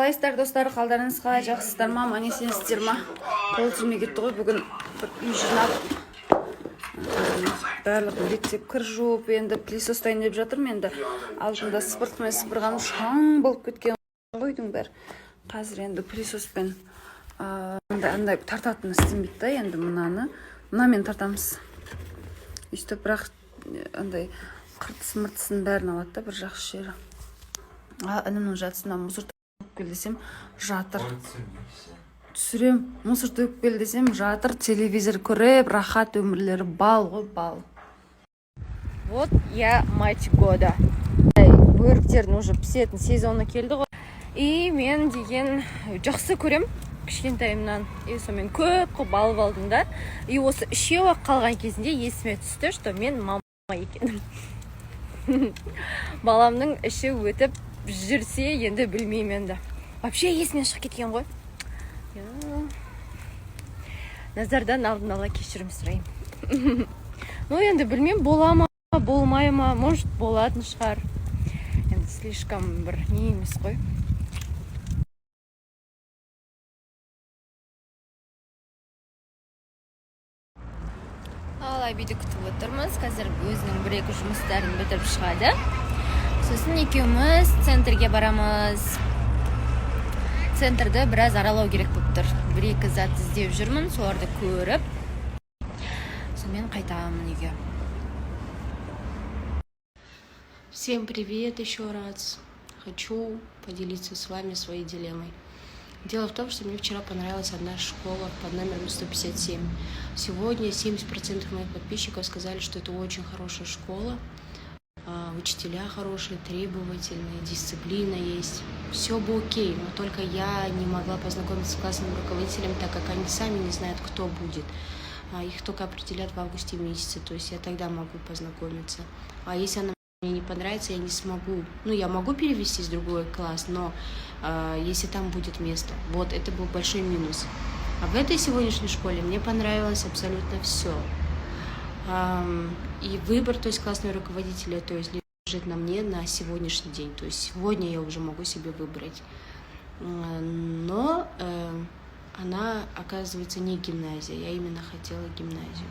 Қалайсыздар достар, қалдарыңыз қалай, жақсыздар ма, аман есенсіздер ма? Қол тимей кетті ғой, бүгін үй жинап барлығын реттеп кір жуып, енді пылесостайын деп жатырмын. Енді алдында сыпыртмай сыпырғаным шаң болып кеткен қойдың бәрі. Қазір енді пылесоспен андай тартатын істемейді да, енді мынамен тартамыз. Өйстіп бірақ андай қыртыс-мыртысын бәрін алады да, бір жақсы жері. Інімнің жатысына мұсыр төгіп кел десем жатыр. Түсірем, мұсыр төгіп кел десем жатыр, телевизор көріп, рахат өмірлері бал ғой, бал. Вот я мать года. Бөріктердің уже пісетін сезоны келді ғой. И мен деген жақсы көрем кішкентайымнан. Сонымен көп қып алып алдым да. И осы үшеу қалған кезінде есіме түсті, что мен мама екенмін. Баламның іші өтіп жүрсе енді білмеймін енді. Вообще есімнен шығып кеткен ғой. Назардан алдын ала кешірім сұрайым. Ну енді білмеймін, бола ма, болмай ма, может болатын шығар. Енді слишком бір не емес қой. Ал Айбиді күтіп отырмыз. Қазір өзінің бір-екі жұмыстарын бітіріп шығады. Сосын екеуміз центрге барамыз. Центрді біраз аралау керек болып тұр. Бір-екі зат іздеп жүрмін, соларды көріп. Сонымен қайтамын үйге. Всем привет еще раз. Хочу поделиться с вами своей дилеммой. Дело в том, что мне вчера понравилась одна школа под номером 157. Сегодня 70% моих подписчиков сказали, что это очень хорошая школа. Учителя хорошие, требовательные, дисциплина есть. Все бы окей, но только я не могла познакомиться с классным руководителем, так как они сами не знают, кто будет. Их только определят в августе месяце, то есть я тогда могу познакомиться. А если она мне не понравится, я не смогу. Ну, я могу перевестись в другой класс, но если там будет место. Вот, это был большой минус. А в этой сегодняшней школе мне понравилось абсолютно все. И выбор, то есть классного руководителя, то есть лежит на мне на сегодняшний день. То есть сегодня я уже могу себе выбрать. Но она, оказывается, не гимназия. Я именно хотела гимназию.